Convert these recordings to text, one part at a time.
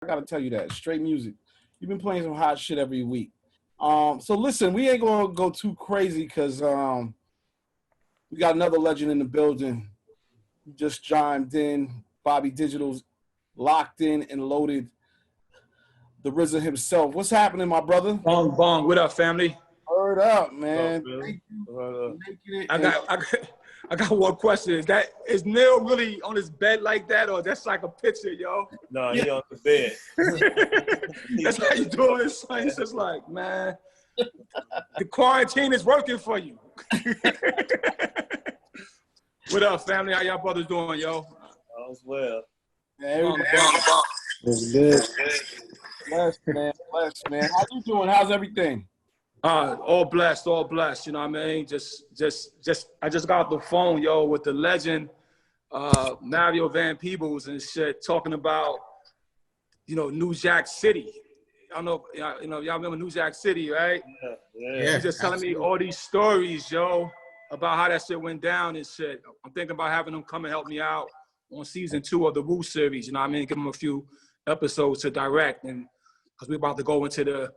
I gotta tell you that. Straight music. You've been playing some hot shit every week. So listen, we ain't gonna go too crazy because we got another legend in the building. He just chimed in. Bobby Digital's locked in and loaded. The RZA himself. What's happening, my brother? Bong bong. What up, family? Word up, man. Thank you for making it. I got one question. Is Neil really on his bed like that, or that's like a picture, yo? No, he on the bed. That's how you doing it, son. It's just like, man, the quarantine is working for you. What up, family? How y'all brothers doing, yo? All's well. It's good. Blessed, man. Blessed, man. How you doing? How's everything? All blessed, all blessed. You know what I mean? I just got the phone, yo, with the legend, Mario Van Peebles and shit, talking about, New Jack City. I don't know, y'all remember New Jack City, right? Yeah. He's just telling me all these stories, yo, about how that shit went down and shit. I'm thinking about having him come and help me out on season 2 of the Woo series. You know what I mean? Give him a few episodes to direct, and because we're about to go into the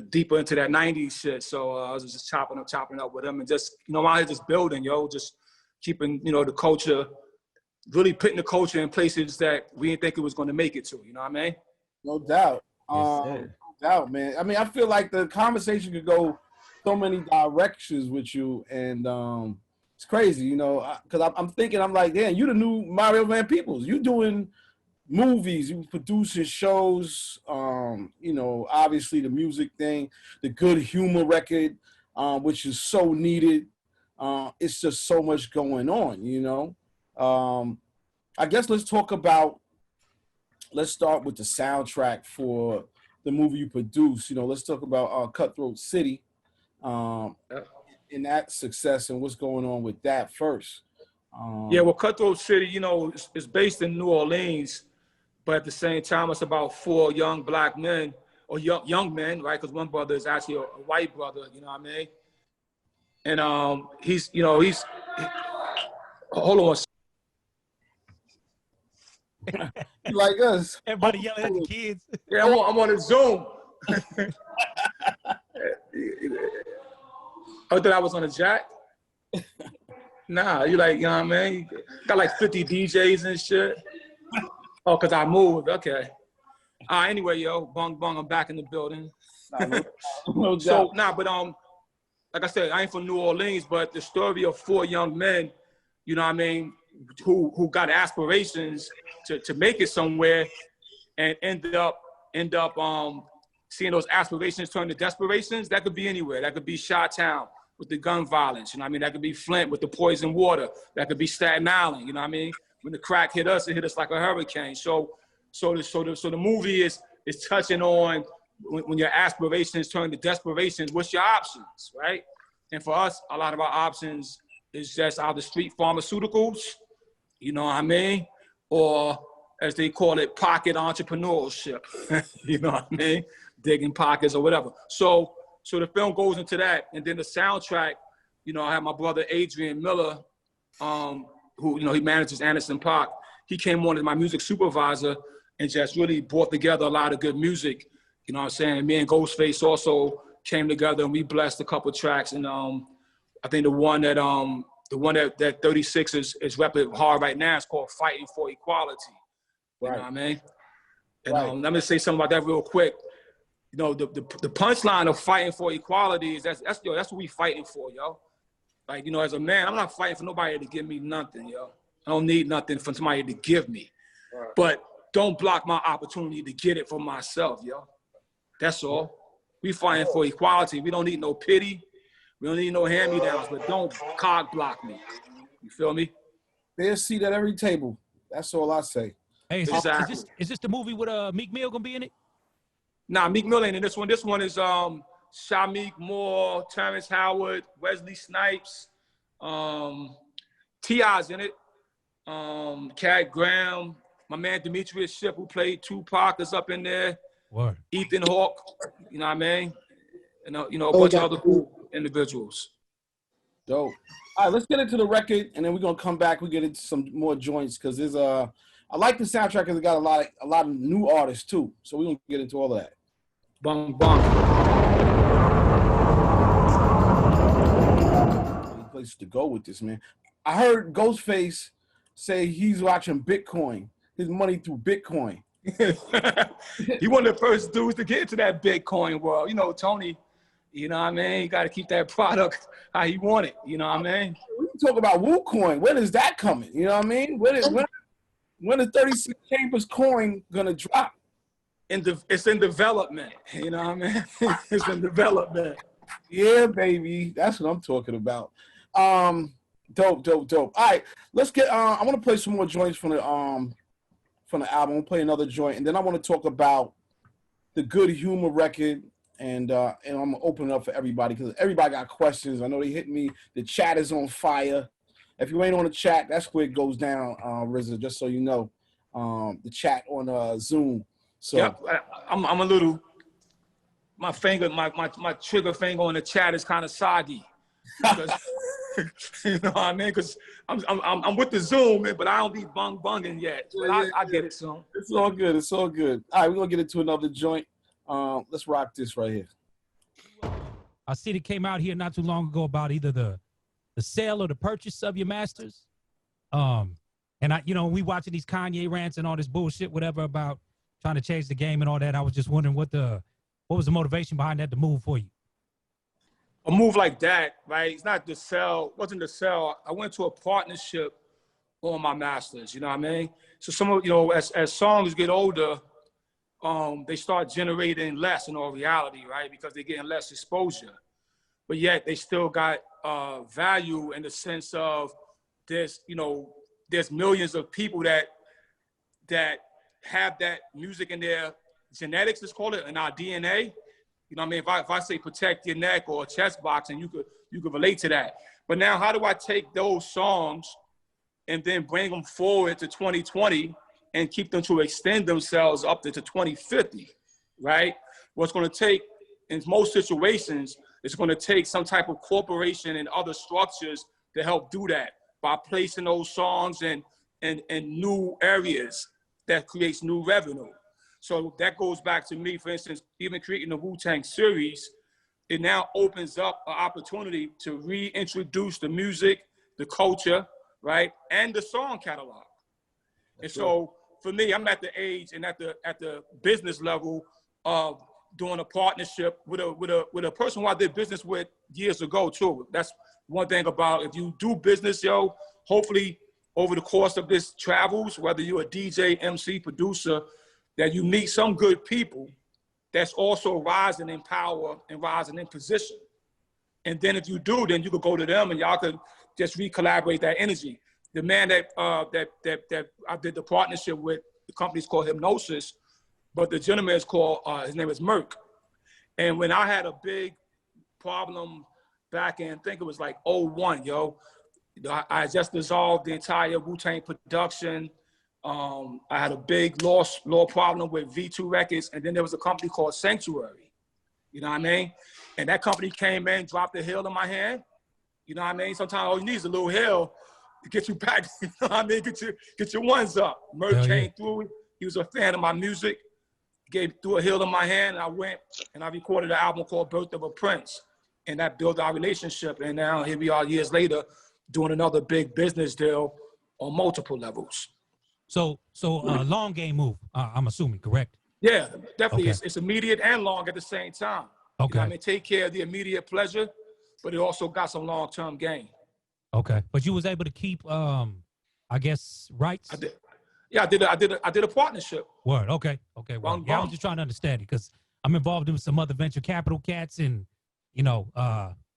deeper into that 90s shit. So I was just chopping up with him and just, out here just building, just keeping, the culture, really putting the culture in places that we didn't think it was going to make it to, you know what I mean? No doubt. No doubt, man. I mean, I feel like the conversation could go so many directions with you, and it's crazy, because I'm thinking, I'm like, damn, you the new Mario Van Peebles. You doing movies, you producing shows, obviously the music thing, the Good Humor record, which is so needed. It's just so much going on, I guess let's start with the soundtrack for the movie you produced. Let's talk about Cutthroat City, and that success and what's going on with that first. Well, Cutthroat City, it's based in New Orleans. But at the same time, it's about 4 young black men, or young men, right? Because one brother is actually a white brother, you know what I mean? And hold on. Like us. Everybody yelling at the kids. Yeah, I'm on a Zoom. I thought I was on a jack. Nah, you know what I mean? Got like 50 DJs and shit. Oh, because I moved. Okay. Anyway, yo, bong, I'm back in the building. No So, like I said, I ain't from New Orleans, but the story of 4 young men, you know what I mean, who got aspirations to make it somewhere and end up seeing those aspirations turn to desperations. That could be anywhere. That could be Chi-Town with the gun violence, you know what I mean? That could be Flint with the poison water. That could be Staten Island, you know what I mean? When the crack hit us, it hit us like a hurricane. So the movie is touching on when your aspirations turn to desperations, what's your options, right? And for us, a lot of our options is just either street pharmaceuticals, you know what I mean? Or as they call it, pocket entrepreneurship, you know what I mean? Digging pockets or whatever. So the film goes into that. And then the soundtrack, I have my brother Adrian Miller, who, he manages Anderson Park. He came on as my music supervisor and just really brought together a lot of good music. You know what I'm saying? Me and Ghostface also came together and we blessed a couple tracks. And I think the one that 36 is repping hard right now is called Fighting for Equality. You know what I mean? And let me say something about that real quick. The punchline of fighting for equality is that's what we fighting for, yo. Like, as a man, I'm not fighting for nobody to give me nothing, yo. I don't need nothing from somebody to give me. Right. But don't block my opportunity to get it for myself, yo. That's all. We fighting for equality. We don't need no pity. We don't need no hand-me-downs, but don't cock block me. You feel me? They'll see that every table. That's all I say. Hey, is this the movie with Meek Mill gonna be in it? Nah, Meek Mill ain't in this one. This one is Shamik Moore, Terrence Howard, Wesley Snipes, T.I.'s in it, Cat Graham, my man Demetrius Shipp, who played Tupac, is up in there. Word. Ethan Hawke, you know what I mean? And, a bunch of other cool individuals. Dope. All right, let's get into the record, and then we're going to come back. We get into some more joints, because there's I like the soundtrack because it got a lot of new artists too. So we're gonna get into all of that. Bong bong. Any places to go with this, man? I heard Ghostface say he's watching Bitcoin, his money through Bitcoin. He one of the first dudes to get into that Bitcoin world. You know, Tony, you know what I mean? You got to keep that product how he want it. You know what I mean? We talk about WooCoin. When is that coming? You know what I mean? When is 36 Chambers coin gonna drop? It's in development. You know what I mean? It's in development. Yeah, baby. That's what I'm talking about. Dope. All right, let's get. I want to play some more joints from the album. We'll play another joint, and then I want to talk about the Good Humor record, and I'm gonna open it up for everybody because everybody got questions. I know they hit me. The chat is on fire. If you ain't on the chat, that's where it goes down, RZA. Just so you know, the chat on Zoom. So yep, I'm a little. My trigger finger on the chat is kind of soggy. Because, you know what I mean? Because I'm with the Zoom, but I don't be bunging yet. But I get it soon. It's all good. It's all good. All right, we're gonna get into another joint. Let's rock this right here. I see it came out here not too long ago about either the sale or the purchase of your masters. And we watching these Kanye rants and all this bullshit, whatever, about trying to change the game and all that. I was just wondering what was the motivation behind that to move for you? A move like that, right? It's not the sell, wasn't the sell. I went to a partnership on my masters, you know what I mean? So some of, as songs get older, they start generating less in all reality, right? Because they're getting less exposure. But yet they still got value in the sense of there's millions of people that have that music in their genetics, let's call it, in our DNA. You know what I mean? If I say protect your neck or a chest box, and you could relate to that. But now how do I take those songs and then bring them forward to 2020 and keep them to extend themselves up to 2050, right? What's going to take, in most situations, it's going to take some type of corporation and other structures to help do that by placing those songs in new areas that creates new revenue. So that goes back to me, for instance, even creating the Wu-Tang series, it now opens up an opportunity to reintroduce the music, the culture, right, and the song catalog. And so for me, I'm at the age and at the business level of doing a partnership with a person who I did business with years ago too. That's one thing about, if you do business, hopefully over the course of this travels, whether you're a DJ, MC, producer, that you meet some good people that's also rising in power and rising in position. And then if you do, then you could go to them and y'all could just re-collaborate that energy. The man that I did the partnership with, the company's called Hypnosis, but the gentleman is called, his name is Merck. And when I had a big problem back in, I think it was like 01, I just dissolved the entire Wu-Tang production. I had a big law problem with V2 Records, and then there was a company called Sanctuary. You know what I mean? And that company came in, dropped a hill in my hand. You know what I mean? Sometimes all you need is a little hill to get you back. You know what I mean? Get your ones up. Merck came through. He was a fan of my music. Threw a hill in my hand, and I went and I recorded an album called Birth of a Prince. And that built our relationship. And now here we are years later doing another big business deal on multiple levels. So long game move, I'm assuming, correct? Yeah, definitely. Okay. It's immediate and long at the same time. Okay. You know what I mean? Take care of the immediate pleasure, but it also got some long-term gain. Okay. But you was able to keep, I guess, rights? I did. Yeah, I did a partnership. Word. Okay. Well, I was just trying to understand it because I'm involved in some other venture capital cats, and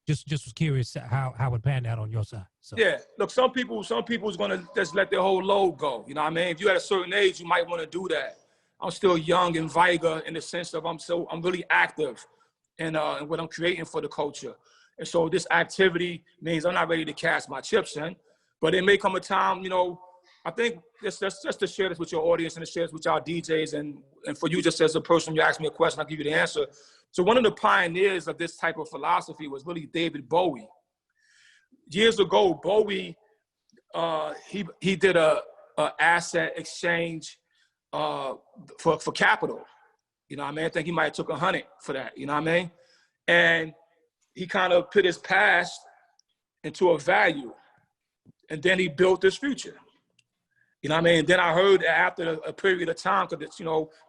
just was curious how it panned out on your side. So. Yeah, look, some people's gonna just let their whole load go. You know what I mean? If you're at a certain age, you might want to do that. I'm still young and vigor in the sense of I'm really active in what I'm creating for the culture. And so this activity means I'm not ready to cast my chips in, but it may come a time, I think just to share this with your audience and to share this with our DJs and for you just as a person, you ask me a question, I'll give you the answer. So one of the pioneers of this type of philosophy was really David Bowie. Years ago, Bowie, he did a asset exchange for capital. You know what I mean? I think he might have took 100 for that. You know what I mean? And he kind of put his past into a value, and then he built his future. You know what I mean? And then I heard after a period of time, because it's,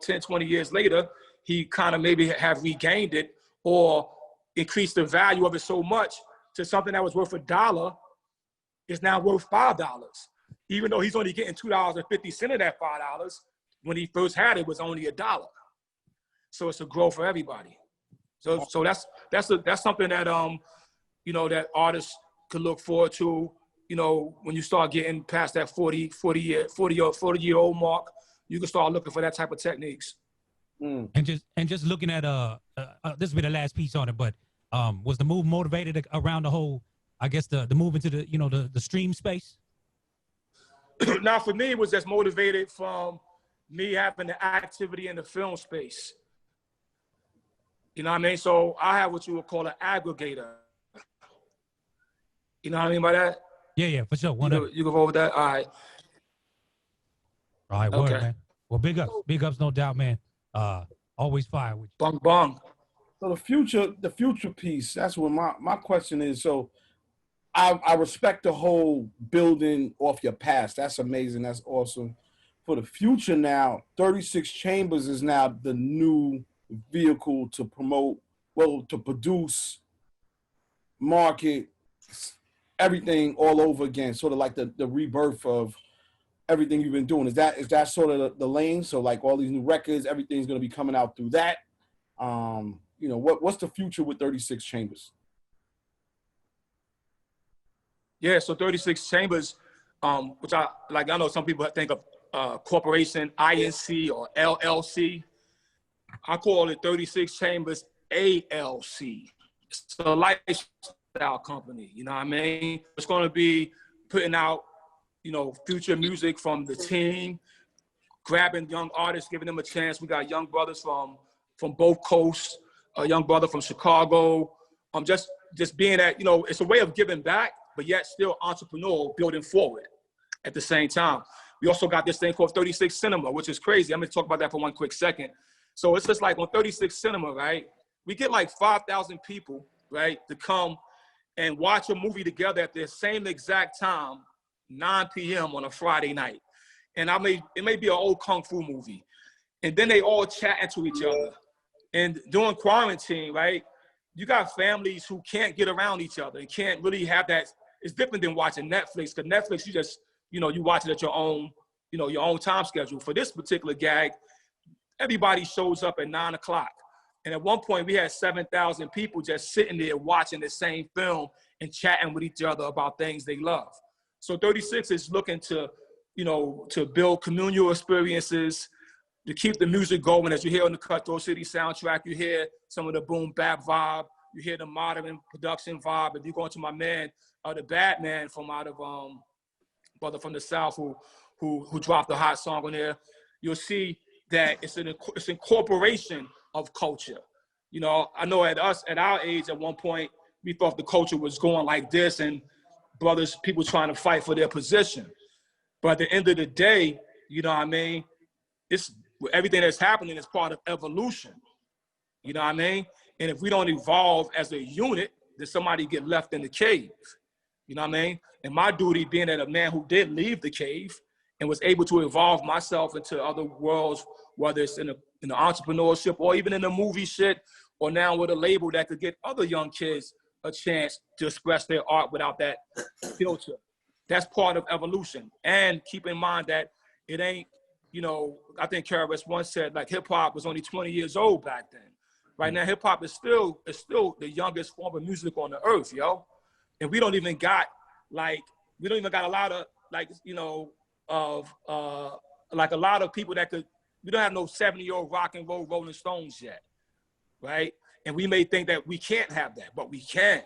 10, 20 years later, he kind of maybe have regained it or increased the value of it so much to something that was worth $1 is now worth $5. Even though he's only getting $2.50 of that $5, when he first had it was only $1. So it's a growth for everybody. So that's something that that artists could look forward to. When you start getting past that 40-year-old mark, you can start looking for that type of techniques. And just looking at this will be the last piece on it, but was the move motivated around the whole, I guess the move into the stream space? Now for me, it was just motivated from me having the activity in the film space. You know what I mean? So I have what you would call an aggregator. You know what I mean by that? Yeah, for sure. You go over that? All right. All right, word, okay. Man. Well, big ups, no doubt, man. Always fire with you. Bung bung. So the future piece, that's what my question is. So I respect the whole building off your past. That's amazing. That's awesome. For the future now, 36 Chambers is now the new vehicle to promote, to produce, market, everything all over again, sort of like the rebirth of everything you've been doing. Is that sort of the lane? So like all these new records, everything's going to be coming out through that. What's the future with 36 Chambers? Yeah, so 36 Chambers, which I know some people think of corporation, INC or LLC. I call it 36 Chambers ALC. It's a lifestyle company, you know what I mean? It's going to be putting out, future music from the team, grabbing young artists, giving them a chance. We got young brothers from both coasts, a young brother from Chicago. Just being that, it's a way of giving back, but yet still entrepreneurial, building forward at the same time. We also got this thing called 36 Cinema, which is crazy. I'm going to talk about that for one quick second. So it's just like on 36 Cinema, right? We get like 5,000 people, right, to come and watch a movie together at the same exact time, 9 p.m. on a Friday night. And it may be an old Kung Fu movie. And then they all chatting to each other. And during quarantine, right, you got families who can't get around each other and can't really have that. It's different than watching Netflix, because Netflix, you just, you watch it at your own, your own time schedule. For this particular gag, everybody shows up at 9 o'clock. And at one point, we had 7,000 people just sitting there watching the same film and chatting with each other about things they love. So 36 is looking to, to build communal experiences, to keep the music going. As you hear on the Cutthroat City soundtrack, you hear some of the boom bap vibe, you hear the modern production vibe. If you go into my man, the Batman from out of brother from the South who dropped a hot song on there, you'll see that it's incorporation of culture. I know at our age, at one point, we thought the culture was going like this and people trying to fight for their position. But at the end of the day, you know what I mean? It's everything that's happening is part of evolution. You know what I mean? And if we don't evolve as a unit, then somebody get left in the cave. You know what I mean? And my duty being that a man who did leave the cave and was able to evolve myself into other worlds, whether it's in the entrepreneurship or even in the movie shit, or now with a label that could get other young kids a chance to express their art without that filter. That's part of evolution. And keep in mind that it ain't, I think KRS once said, like, hip hop was only 20 years old back then. Right now, hip hop is still the youngest form of music on the earth, yo. And we don't even got a lot of a lot of people that we don't have no 70-year-old rock and roll Rolling Stones yet, right? And we may think that we can't have that, but we can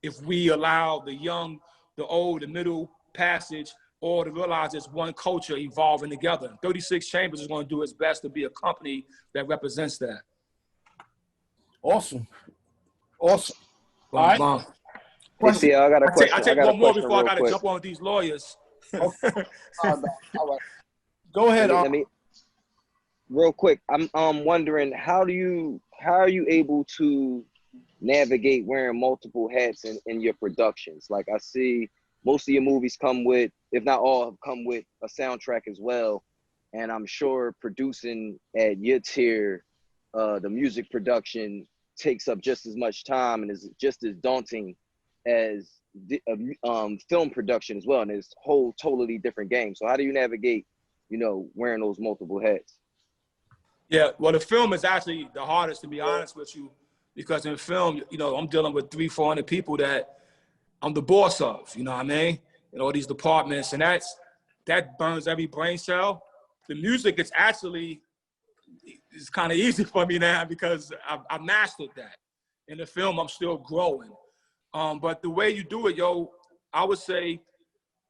if we allow the young, the old, the middle passage, or to realize it's one culture evolving together. 36 Chambers is going to do its best to be a company that represents that. Awesome. All right. Hey, see, I got a question. I take one more before I got to jump on with these lawyers. Okay. All right. Go ahead. Let me real quick. I'm wondering how are you able to navigate wearing multiple hats in your productions? Like I see most of your movies come with, if not all, have come with a soundtrack as well. And I'm sure producing at your tier, the music production takes up just as much time and is just as daunting as film production as well. And it's a whole totally different game. So how do you navigate, wearing those multiple hats? Yeah, well, the film is actually the hardest, to be honest with you, because in film, I'm dealing with 300-400 people that I'm the boss of, you know what I mean? In all these departments, and that burns every brain cell. The music is actually, it's kind of easy for me now because I mastered that. In the film, I'm still growing. But the way you do it, I would say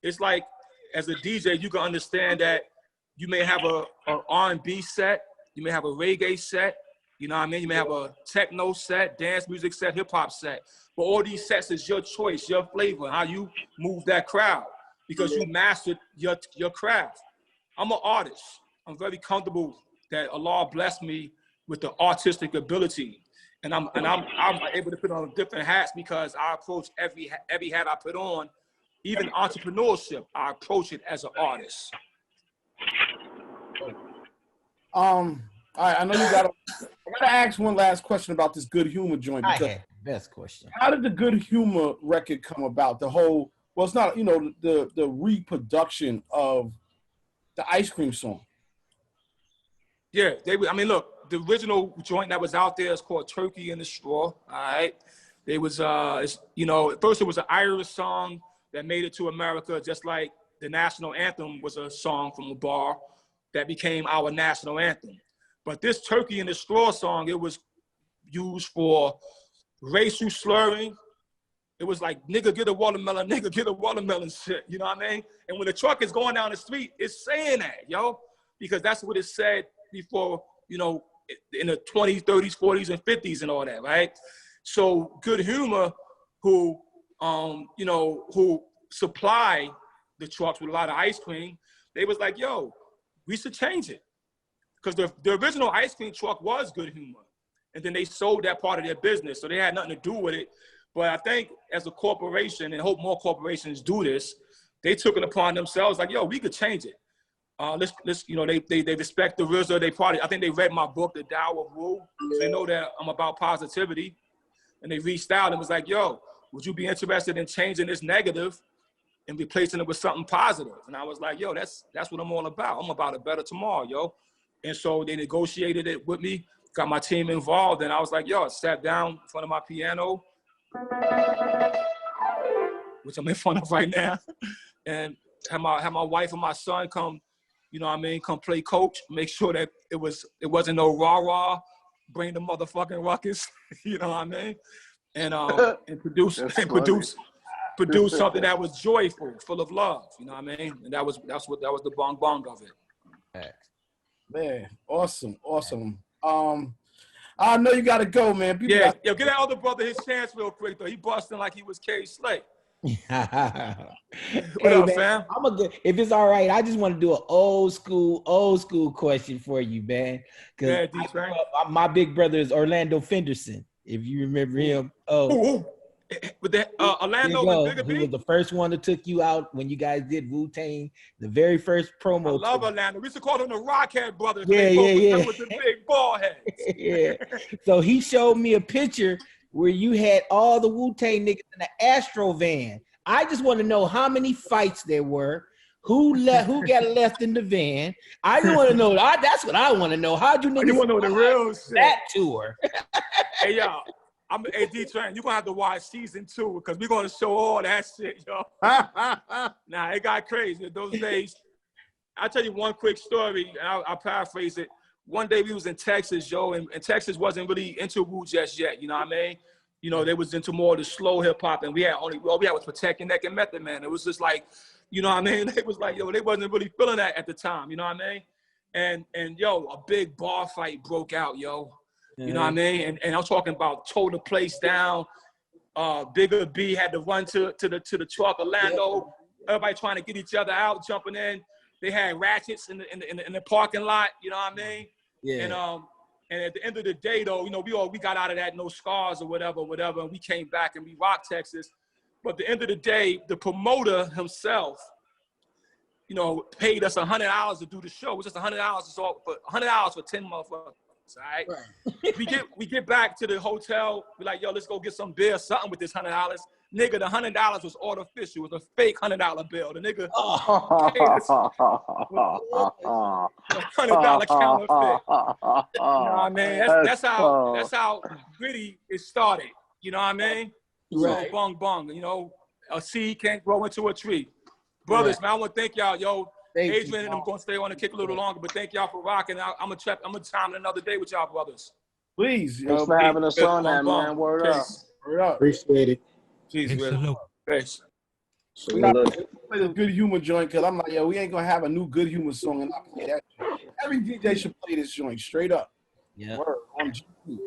it's like, as a DJ, you can understand that you may have a R&B set, you may have a reggae set, you know what I mean? You may have a techno set, dance music set, hip hop set. But all these sets is your choice, your flavor, how you move that crowd, because you mastered your craft. I'm an artist. I'm very comfortable that Allah blessed me with the artistic ability. And I'm able to put on different hats because I approach every hat I put on, even entrepreneurship, I approach it as an artist. All right, I know I gotta ask one last question about this Good Humor joint. I had the best question. How did the Good Humor record come about? The whole, well, it's not, the reproduction of the ice cream song. Yeah, look, the original joint that was out there is called Turkey in the Straw, all right? It was, at first it was an Irish song that made it to America, just like the national anthem was a song from a bar that became our national anthem. But this Turkey in the Straw song, it was used for racial slurring. It was like, nigga, get a watermelon, nigga, get a watermelon shit, you know what I mean? And when the truck is going down the street, it's saying that, because that's what it said before, in the 20s, 30s, 40s, and 50s and all that, right? So Good Humor, who supply the trucks with a lot of ice cream, they was like, yo, we should change it. Because the original ice cream truck was Good Humor. And then they sold that part of their business. So they had nothing to do with it. But I think as a corporation, and I hope more corporations do this, they took it upon themselves like, yo, we could change it. Let's they respect the RZA. I think they read my book, The Tao of Wu. So they know that I'm about positivity. And they reached out and was like, yo, would you be interested in changing this negative and replacing it with something positive? And I was like, yo, that's what I'm all about. I'm about a better tomorrow, yo. And so they negotiated it with me, got my team involved, and I was like, yo, I sat down in front of my piano, which I'm in front of right now, and had my wife and my son come, come play coach, make sure that it wasn't no rah-rah, bring the motherfucking ruckus, you know what I mean? And produce something that was joyful, full of love, you know what I mean? And that was the bong bong of it. Man, awesome. I know you gotta go, man. Yo, get that other brother his chance real quick though. He busting like he was K Slay. What up, fam? If it's all right, I just want to do an old school question for you, man. Because my big brother is Orlando Fenderson. If you remember him. With that Orlando with Bigger B? He was the first one that took you out when you guys did Wu-Tang, the very first promo. I love Orlando. We used to call him the Rockhead brothers. Yeah. With the big ball heads. Yeah. So he showed me a picture where you had all the Wu-Tang niggas in the Astro van. I just want to know how many fights there were, who got left in the van. I just want to know. That's what I want to know. How'd you niggas? You want to know the real shit? That tour? Hey, y'all. I'm AD Train. You're going to have to watch season 2 because we're going to show all that shit, yo. Nah, it got crazy. Those days, I'll tell you one quick story, and I'll paraphrase it. One day we was in Texas, yo, and Texas wasn't really into Wu just yet, you know what I mean? They was into more of the slow hip-hop, and all we had was Protect Your Neck and Method Man. It was just like, you know what I mean? It was like, yo, they wasn't really feeling that at the time, you know what I mean? And yo, a big bar fight broke out, yo. You know what I mean? And I'm talking about tore the place down. Bigger B had to run to the truck. Orlando everybody trying to get each other out, jumping in. They had ratchets in the parking lot. You know what I mean? Yeah. And at the end of the day, though, you know, we got out of that no scars or whatever, and we came back and we rocked Texas. But at the end of the day, the promoter himself, you know, paid us $100 to do the show. It was just $100 for $100 for 10 motherfuckers. All right. We get back to the hotel. We're like, yo, let's go get some beer, something with this $100. Nigga, the $100 was artificial. It was a fake $100 bill. The nigga paid us $100 counterfeit. You know what I mean? That's how gritty it started. You know what I mean? Right. So bung bung. You know, a seed can't grow into a tree. Brothers, man, I want to thank y'all. Yo, Adrian and I'm going to stay on and kick a little longer, but thank y'all for rocking. I'm going to time another day with y'all, brothers. Please. Thanks for having us on that, man. Word up. Word up. Appreciate it. Jeez, Salute. Peace. We got to play the good humor joint because I'm like, yo, we ain't going to have a new good humor song and I play that joint. Every DJ should play this joint straight up. Yeah. Word on GP.